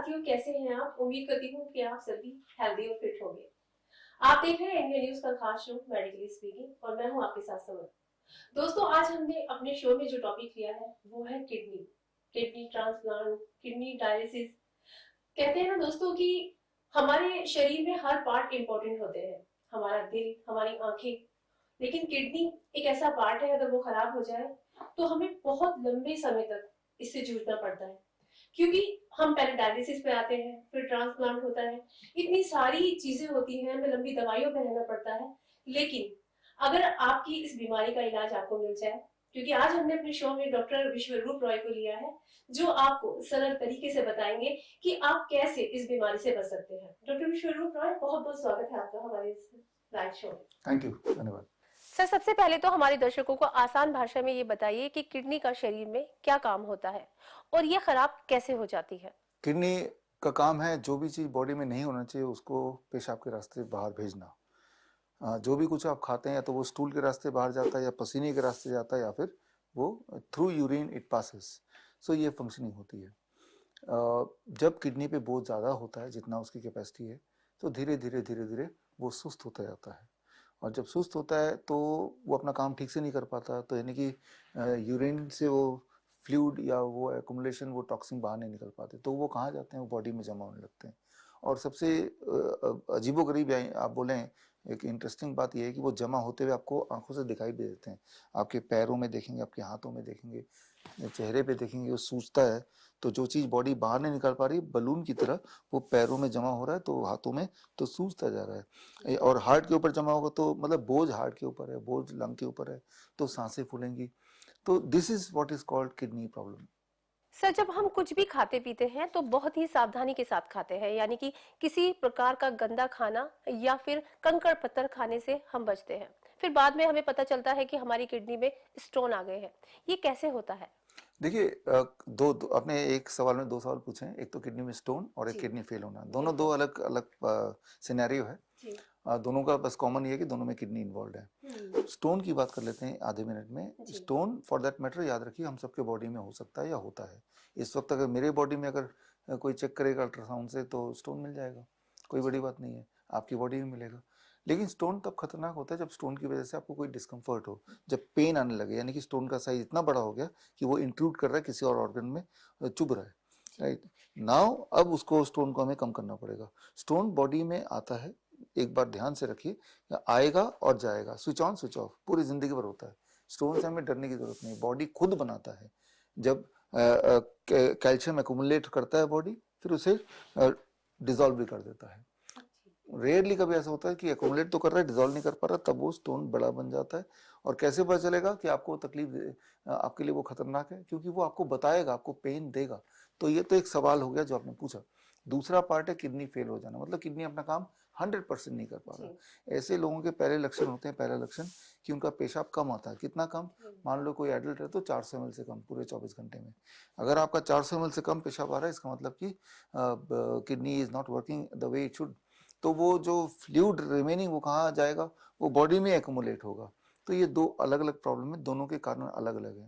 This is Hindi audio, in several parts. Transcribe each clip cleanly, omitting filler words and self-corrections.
साथियों, कैसे हैं आप? उम्मीद करती हूँ कि आप सभी हेल्दी और फिट होंगे। आप देख रहे हैं इंडिया न्यूज का खास शो मेडिकली स्पीकिंग और मैं हूँ आपके साथ समर। दोस्तों, आज हमने अपने शो में जो टॉपिक लिया है वो है kidney. Kidney transplant, kidney dialysis. कहते हैं ना दोस्तों कि हमारे शरीर में हर पार्ट इंपॉर्टेंट होते हैं। हमारा दिल, हमारी आंखें, लेकिन किडनी एक ऐसा पार्ट है, अगर वो खराब हो जाए तो हमें बहुत लंबे समय तक इससे जूझना पड़ता है। क्योंकि हम पहले डायलिसिस पे आते हैं, फिर ट्रांसप्लांट होता है, इतनी सारी चीजें होती हैं, हमें लंबी दवाइयों पे रहना पड़ता है। लेकिन अगर आपकी इस बीमारी का इलाज आपको मिल जाए, क्योंकि आज हमने अपने शो में डॉक्टर विश्वरूप रॉय को लिया है, जो आपको सरल तरीके से बताएंगे कि आप कैसे इस बीमारी से बच सकते हैं। डॉक्टर विश्वरूप रॉय, बहुत बहुत स्वागत है आपका हमारे इस लाइव शो में। थैंक यू, धन्यवाद। सर, सबसे पहले तो हमारे दर्शकों को आसान भाषा में ये बताइए कि किडनी का शरीर में क्या काम होता है और ये खराब कैसे हो जाती है। किडनी का काम है जो भी चीज़ बॉडी में नहीं होना चाहिए उसको पेशाब के रास्ते बाहर भेजना। जो भी कुछ आप खाते हैं या तो वो स्टूल के रास्ते बाहर जाता है या पसीने के रास्ते जाता है या फिर वो थ्रू यूरिन इट पासेस। सो ये फंक्शनिंग होती है। जब किडनी पे बोझ ज़्यादा होता है, जितना उसकी कैपेसिटी है, तो धीरे धीरे धीरे धीरे वो सुस्त होता जाता है। और जब सुस्त होता है तो वो अपना काम ठीक से नहीं कर पाता, तो यानी कि यूरिन से वो फ्लूइड या वो एक्युमुलेशन, वो टॉक्सिन बाहर नहीं निकल पाते, तो वो कहाँ जाते हैं, वो बॉडी में जमा होने लगते हैं। और सबसे अजीबोगरीब या आप बोलें एक इंटरेस्टिंग बात यह है कि वो जमा होते हुए आपको आंखों से दिखाई दे देते हैं। आपके पैरों में देखेंगे, आपके हाथों में देखेंगे, चेहरे पे देखेंगे, वो सूजता है। तो जो चीज़ बॉडी बाहर नहीं निकाल पा रही बलून की तरह, वो पैरों में जमा हो रहा है, तो हाथों में तो सूजता जा रहा है। और हार्ट के ऊपर जमा होगा तो मतलब बोझ हार्ट के ऊपर है, बोझ लंग के ऊपर है, तो सांसें फूलेंगी। तो this is what is called kidney problem. Sir, जब हम कुछ भी खाते पीते हैं तो बहुत ही सावधानी के साथ खाते हैं, यानी कि किसी प्रकार का गंदा खाना या फिर कंकड़ पत्थर खाने से हम बचते हैं। फिर बाद में हमें पता चलता है कि हमारी किडनी में स्टोन आ गए हैं। ये कैसे होता है? देखिए, आपने एक सवाल में दो सवाल पूछे हैं, एक तो किडनी में स्टोन और एक किडनी फेल होना। दोनों दो अलग अलग सिनेरियो है। दोनों का बस कॉमन ये है कि दोनों में किडनी इन्वॉल्व है। स्टोन की बात कर लेते हैं आधे मिनट में। स्टोन फॉर दैट मैटर, याद रखिए, हम सबके बॉडी में हो सकता है या होता है। इस वक्त अगर मेरे बॉडी में अगर कोई चेक करेगा अल्ट्रासाउंड से तो स्टोन मिल जाएगा, कोई बड़ी बात नहीं है। आपकी बॉडी में मिलेगा। लेकिन स्टोन तब खतरनाक होता है जब स्टोन की वजह से आपको कोई डिस्कम्फर्ट हो, जब पेन आने लगे, यानी कि स्टोन का साइज इतना बड़ा हो गया कि वो इंट्रूड कर रहा है किसी और ऑर्गन में, चुभ रहा है। राइट नाउ अब उसको स्टोन को हमें कम करना पड़ेगा। स्टोन बॉडी में आता है, एक बार ध्यान से रखिए, आएगा और जाएगा, स्विच ऑन स्विच ऑफ पूरी जिंदगी भर होता है। स्टोन से हमें डरने की जरूरत नहीं, बॉडी खुद बनाता है। जब कैल्शियम एक्युमुलेट करता है बॉडी, फिर उसे डिजोल्व भी कर देता है। रेयरली कभी ऐसा होता है कि एक्युमुलेट तो कर रहा है, डिजोल्व नहीं कर पा रहा, तब वो स्टोन बड़ा बन जाता है। और कैसे पता चलेगा कि आपको तकलीफ, आपके लिए वो खतरनाक है? क्योंकि वो आपको बताएगा, आपको पेन देगा। तो ये तो एक सवाल हो गया जो आपने पूछा। दूसरा पार्ट है किडनी फेल हो जाना, मतलब किडनी अपना काम 100% नहीं कर पा रहा। ऐसे लोगों के पहले लक्षण होते हैं, पहला लक्षण कि उनका पेशाब कम आता है। कितना कम? मान लो कोई एडल्ट है तो 400 ml से कम पूरे 24 घंटे में। अगर आपका 400 ml से कम पेशाब आ रहा है, इसका मतलब कि kidney is not working the way it should. तो वो जो फ्लूइड रिमेनिंग वो कहाँ जाएगा? वो बॉडी में एक्युमुलेट होगा। तो ये दो अलग अलग प्रॉब्लम है, दोनों के कारण अलग अलग है।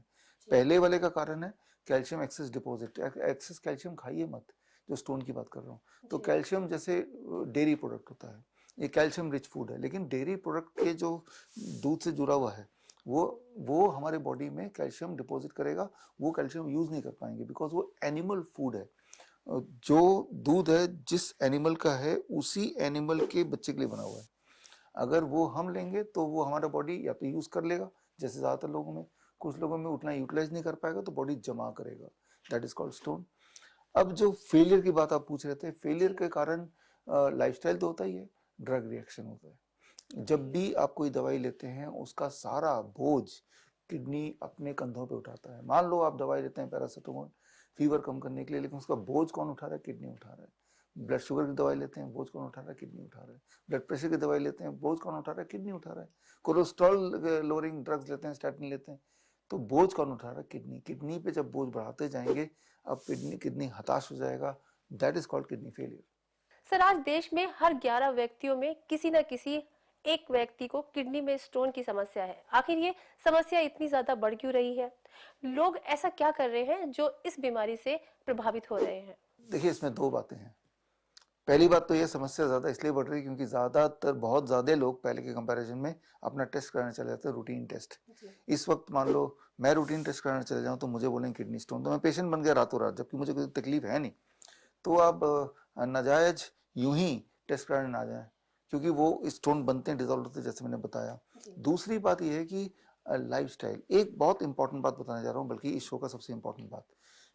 पहले वाले का कारण है calcium excess deposit. Excess calcium खाइए मत, जो स्टोन की बात कर रहा हूँ। तो कैल्शियम जैसे डेयरी प्रोडक्ट होता है, ये कैल्शियम रिच फूड है, लेकिन डेयरी प्रोडक्ट के जो दूध से जुड़ा हुआ है वो हमारे बॉडी में कैल्शियम डिपॉजिट करेगा। वो कैल्शियम यूज नहीं कर पाएंगे बिकॉज वो एनिमल फूड है। जो दूध है जिस एनिमल का है उसी एनिमल के बच्चे के लिए बना हुआ है। अगर वो हम लेंगे तो वो हमारा बॉडी या तो यूज कर लेगा, जैसे ज्यादातर लोगों में, कुछ लोगों में उतना यूटिलाइज नहीं कर पाएगा तो बॉडी जमा करेगा। That is called stone. अब जो फेलियर की बात आप पूछ रहे थे, फेलियर के कारण लाइफस्टाइल तो होता ही है, ड्रग रिएक्शन होता है। जब भी आप कोई दवाई लेते हैं उसका सारा बोझ किडनी अपने कंधों पे उठाता है। मान लो आप दवाई लेते हैं पैरासिटामोल फीवर कम करने के लिए, लेकिन उसका बोझ कौन उठा रहा है? किडनी उठा रहा है। ब्लड शुगर की दवाई लेते हैं, बोझ कौन उठा रहा है? किडनी उठा रहा है। ब्लड प्रेशर की दवाई लेते हैं, बोझ कौन उठा रहा है? किडनी उठा रहा है। कोलेस्ट्रॉल लोअरिंग ड्रग्स लेते हैं, स्टैटिन लेते हैं, तो बोझ कौन उठा रहा है? किडनी। किडनी पे जब बोझ बढ़ाते जाएंगे, अब किडनी हताश हो जाएगा। That is called kidney failure. Sir, आज देश में हर 11 व्यक्तियों में किसी न किसी एक व्यक्ति को किडनी में स्टोन की समस्या है। आखिर ये समस्या इतनी ज्यादा बढ़ क्यों रही है? लोग ऐसा क्या कर रहे हैं जो इस बीमारी से प्रभावित हो रहे हैं? देखिए इसमें दो बातें हैं। पहली बात तो ये समस्या ज़्यादा इसलिए बढ़ रही है क्योंकि ज़्यादातर बहुत ज़्यादा लोग पहले के कंपैरिजन में अपना टेस्ट कराने चले जाते हैं, रूटीन टेस्ट। इस वक्त मान लो मैं रूटीन टेस्ट कराने चले जाऊँ तो मुझे बोलेंगे किडनी स्टोन, तो मैं पेशेंट बन गया रातों रात, जबकि मुझे कोई तकलीफ है नहीं। तो आप नाजायज यूं ही टेस्ट कराने ना जाएं, क्योंकि वो स्टोन बनते हैं, डिजॉल्व होते हैं, जैसे मैंने बताया। दूसरी बात ये है कि लाइफस्टाइल, एक बहुत इंपॉर्टेंट बात बताने जा रहा हूँ, बल्कि इस शो का सबसे इंपॉर्टेंट बात,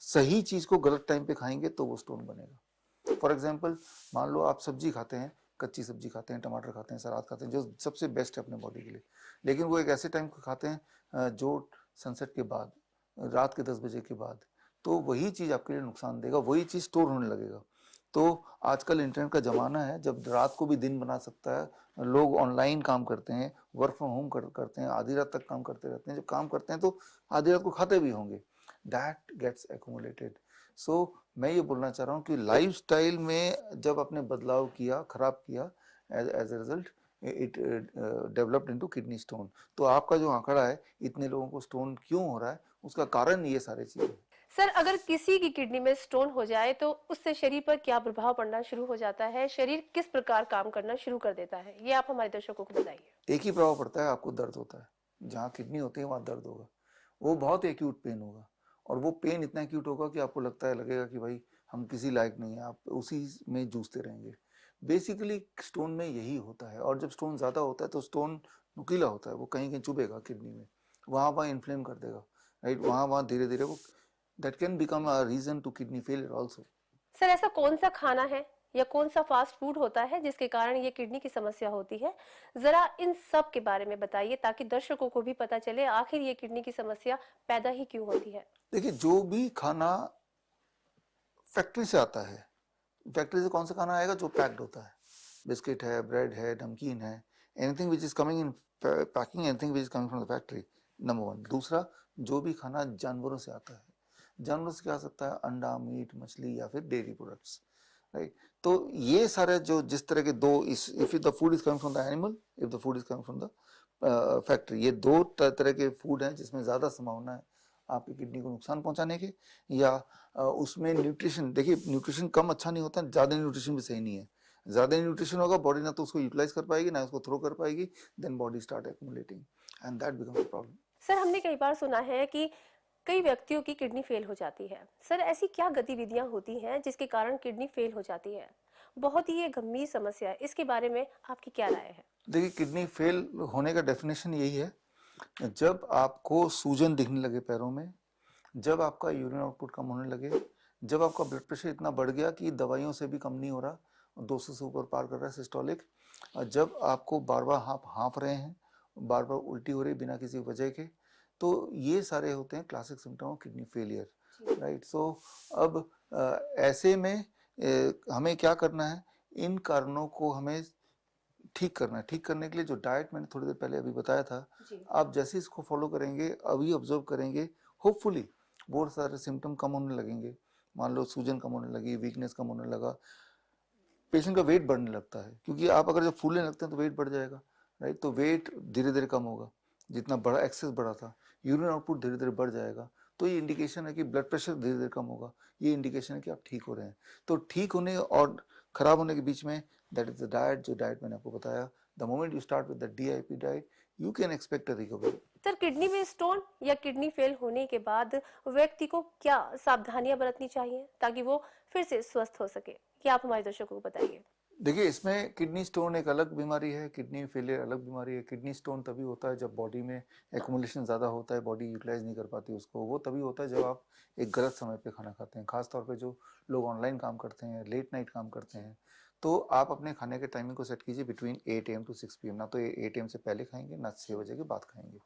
सही चीज को गलत टाइम पे खाएंगे तो वो स्टोन बनेगा। फॉर एग्जाम्पल, मान लो आप सब्जी खाते हैं, कच्ची सब्जी खाते हैं, टमाटर खाते हैं, सलाद खाते हैं, जो सबसे बेस्ट है अपने बॉडी के लिए, लेकिन वो एक ऐसे टाइम को खाते हैं जो सनसेट के बाद, रात के 10 बजे के बाद, तो वही चीज आपके लिए नुकसान देगा, वही चीज स्टोर होने लगेगा। तो आजकल इंटरनेट का जमाना है, जब रात को भी दिन बना सकता है, लोग ऑनलाइन काम करते हैं, वर्क फ्रॉम होम करते हैं, आधी रात तक काम करते रहते हैं, जब काम करते हैं तो आधी रात को खाते भी होंगे, दैट गेट्स एक्यूमुलेटेड। सो मैं ये बोलना चाह रहा हूँ कि लाइफस्टाइल में जब आपने बदलाव किया, खराब किया, as a result it developed into kidney stone. तो आपका जो आंकड़ा है इतने लोगों को स्टोन क्यों हो रहा है, उसका कारण ये सारी चीजें। सर, अगर किसी की किडनी में स्टोन हो जाए तो उससे शरीर पर क्या प्रभाव पड़ना शुरू हो जाता है? शरीर किस प्रकार काम करना शुरू कर देता है? ये आप हमारे दर्शकों को बताइए। एक ही प्रभाव पड़ता है, आपको दर्द होता है, जहाँ किडनी होती है वहाँ दर्द होगा, वो बहुत एक्यूट पेन होगा, और वो पेन इतना एक्यूट होगा कि आपको लगेगा कि भाई हम किसी लायक नहीं है, आप उसी में जूझते रहेंगे। बेसिकली स्टोन में यही होता है, और जब स्टोन ज़्यादा होता है तो स्टोन नुकीला होता है, वो कहीं कहीं चुभेगा किडनी में, वहाँ इन्फ्लेम कर देगा, राइट, वहाँ धीरे धीरे वो that can become a reason to kidney failure also. Sir, ऐसा कौन सा खाना है या कौन सा फास्ट फूड होता है जिसके कारण ये किडनी की समस्या होती है? जरा इन सब के बारे में बताइए ताकि दर्शकों को भी पता चले आखिर ये किडनी की समस्या पैदा ही क्यों होती है। देखिए, जो भी खाना फैक्ट्री से आता है, फैक्ट्री से कौन सा खाना आएगा? जो पैक्ड होता है, बिस्किट है, ब्रेड है, नमकीन है, anything which is coming in packing, anything which is coming from the factory, number one. दूसरा, जो भी खाना जानवरों से आता है, जानवरों से क्या आ सकता है? अंडा, मीट, मछली या फिर डेयरी प्रोडक्ट्स, राइट। तो ये सारे जो जिस तरह के दो, if the food is coming from the animal, if the food is coming from the factory, ये दो तरह के फूड हैं जिसमें ज्यादा संभावना है आपकी किडनी को नुकसान पहुंचाने की, या उसमें न्यूट्रिशन, देखिए न्यूट्रिशन कम अच्छा नहीं होता, ज्यादा न्यूट्रिशन भी सही नहीं है। ज्यादा न्यूट्रिशन होगा, बॉडी ना तो उसको यूटिलाइज कर पाएगी, ना उसको थ्रो कर पाएगी, then body start accumulating and that becomes a problem. Sir, हमने कई बार सुना है कि कई व्यक्तियों की किडनी फेल हो जाती है। सर, ऐसी क्या गतिविधियां होती हैं जिसके कारण किडनी फेल हो जाती है? बहुत ही ये गंभीर समस्या है, इसके बारे में आपकी क्या राय है? देखिए, किडनी फेल होने का डेफिनेशन यही है, जब आपको सूजन दिखने लगे पैरों में, जब आपका यूरिन आउटपुट कम होने लगे, जब आपका ब्लड प्रेशर इतना बढ़ गया कि दवाइयों से भी कम नहीं हो रहा, 200 से ऊपर पार कर रहा है सिस्टोलिक, जब आपको बार बार हाँफ रहे हैं, बार बार उल्टी हो रही है बिना किसी वजह के, तो ये सारे होते हैं classic symptom of kidney failure, right. So अब ऐसे में हमें क्या करना है? इन कारणों को हमें ठीक करना है। ठीक करने के लिए जो डाइट मैंने थोड़ी देर पहले अभी बताया था, आप जैसे इसको फॉलो करेंगे, अभी ऑब्जर्व करेंगे, होपफुली बहुत सारे सिम्टम कम होने लगेंगे। मान लो सूजन कम होने लगी, वीकनेस कम होने लगा, पेशेंट का वेट बढ़ने लगता है, क्योंकि आप अगर जब फूलने लगते हैं तो वेट बढ़ जाएगा, राइट। तो वेट धीरे धीरे कम होगा, जितना बड़ा एक्सेस बढ़ा था, यूरिन आउटपुट धीरे धीरे बढ़ जाएगा, तो ये इंडिकेशन है कि ब्लड प्रेशर धीरे धीरे कम होगा, ये इंडिकेशन है कि आप ठीक हो रहे हैं। तो ठीक होने और खराब होने के बीच में दैट इज द डाइट, जो डाइट मैंने आपको बताया। The moment you start with the DIP diet, you can expect a recovery. Sir, kidney में स्टोन या किडनी फेल होने के बाद व्यक्ति को क्या सावधानियां बरतनी चाहिए ताकि वो फिर से स्वस्थ हो सके? क्या आप हमारे दर्शकों को बताइए। देखिए, इसमें किडनी स्टोन एक अलग बीमारी है, किडनी फेलियर अलग बीमारी है। किडनी स्टोन तभी होता है जब बॉडी में एक्यूमुलेशन ज़्यादा होता है, बॉडी यूटिलाइज नहीं कर पाती उसको। वो तभी होता है जब आप एक गलत समय पे खाना खाते हैं, खास तौर पे जो लोग ऑनलाइन काम करते हैं, लेट नाइट काम करते हैं। तो आप अपने खाने के टाइमिंग को सेट कीजिए बिटवीन 8 AM to 6 PM, ना तो 8 AM से पहले खाएंगे, ना 6 बजे के बाद खाएंगे।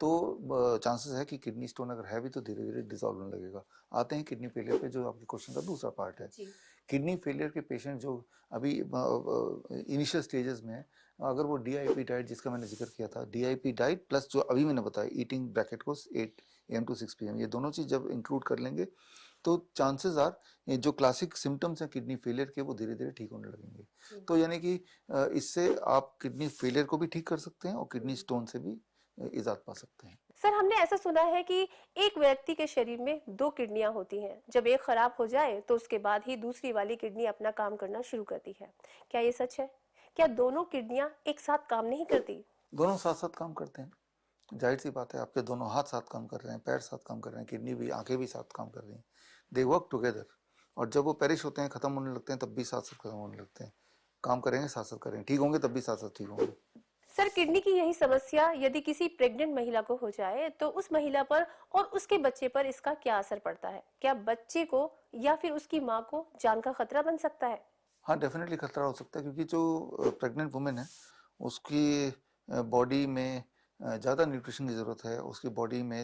तो चांसेस है कि किडनी स्टोन अगर है भी तो धीरे धीरे डिसॉल्व होने लगेगा। आते हैं किडनी फेलियर पे, जो आपके क्वेश्चन का दूसरा पार्ट है। किडनी फेलियर के पेशेंट जो अभी इनिशियल स्टेजेस में है, अगर वो DIP डाइट जिसका मैंने जिक्र किया था, DIP डाइट प्लस जो अभी मैंने बताया ईटिंग ब्रैकेट को 8 AM to 6 PM, ये दोनों चीज जब इंक्लूड कर लेंगे तो चांसेस आर ये जो क्लासिक सिम्टम्स हैं किडनी फेलियर के, वो धीरे धीरे ठीक होने लगेंगे। तो यानी कि इससे आप किडनी फेलियर को भी ठीक कर सकते हैं और किडनी स्टोन से भी इजाद पा सकते हैं। सर हमने ऐसा सुना है कि एक व्यक्ति के शरीर में 2 किडनियां होती हैं। जब एक खराब हो जाए तो उसके बाद ही दूसरी वाली किडनी अपना काम करना शुरू करती है। क्या ये सच है? क्या दोनों किडनियां एक साथ काम नहीं करती? दोनों साथ साथ काम करते हैं। जाहिर सी बात है, आपके दोनों हाथ साथ काम कर रहे हैं, पैर साथ काम कर रहे हैं, किडनी भी, आंखें भी साथ काम कर रही हैं। They work together. और जब वो पेरिश होते हैं, खत्म होने लगते हैं, तब भी साथ साथ खत्म होने लगते हैं। काम करेंगे साथ साथ करेंगे, ठीक होंगे तब भी साथ साथ ठीक होंगे। सर किडनी की यही समस्या यदि किसी प्रेग्नेंट महिला को हो जाए तो उस महिला पर और उसके बच्चे पर इसका क्या असर पड़ता है? क्या बच्चे को या फिर उसकी माँ को जान का खतरा बन सकता है? हाँ, डेफिनेटली खतरा हो सकता है, क्योंकि जो प्रेग्नेंट वुमेन है उसकी बॉडी में ज़्यादा न्यूट्रिशन की ज़रूरत है, उसकी बॉडी में